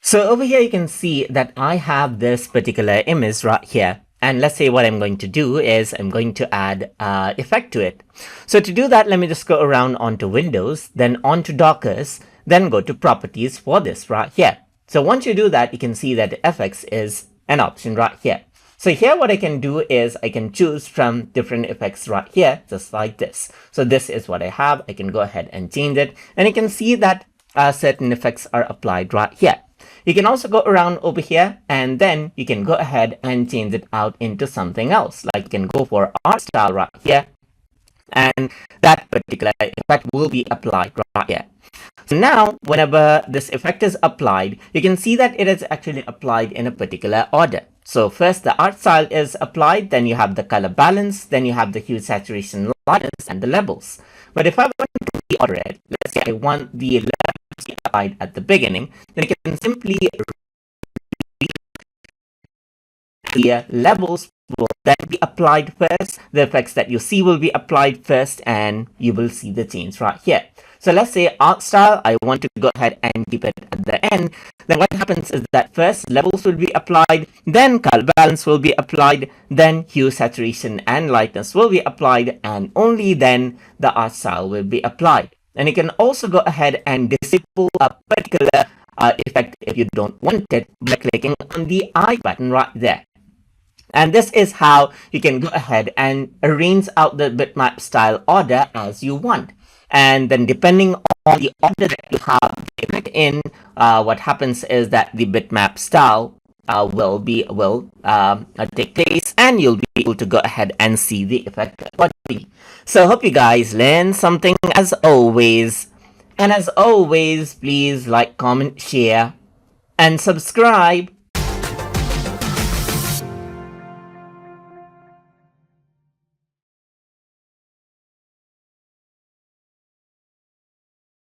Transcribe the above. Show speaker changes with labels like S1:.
S1: So over here, you can see that I have this particular image right here. And let's say what I'm going to do is I'm going to add effect to it. So to do that, let me just go around onto Windows, then onto Dockers, then go to properties for this right here. So once you do that, you can see that the effects is an option right here. So here what I can do is I can choose from different effects right here, just like this. So this is what I have. I can go ahead and change it. And you can see that certain effects are applied right here. You can also go around over here and then you can go ahead and change it out into something else. Like you can go for art style right here, and that particular effect will be applied right here. So now whenever this effect is applied, you can see that it is actually applied in a particular order. So first the art style is applied, then you have the color balance, then you have the hue, saturation, lightness, and the levels. But if I want to reorder it, let's say I want the levels to be applied at the beginning, then you can simply the levels will then be applied first. The effects that you see will be applied first, and you will see the change right here. So let's say art style, I want to go ahead and keep it at the end. Then what happens is that first levels will be applied, then color balance will be applied, then hue, saturation, and lightness will be applied, and only then the art style will be applied. And you can also go ahead and disable a particular effect if you don't want it by clicking on the I button right there. And this is how you can go ahead and arrange out the bitmap style order as you want. And then depending on the order that you have the effect in, what happens is that the bitmap style will take place, and you'll be able to go ahead and see the effect accordingly. So I hope you guys learned something as always. And as always, please like, comment, share, and subscribe.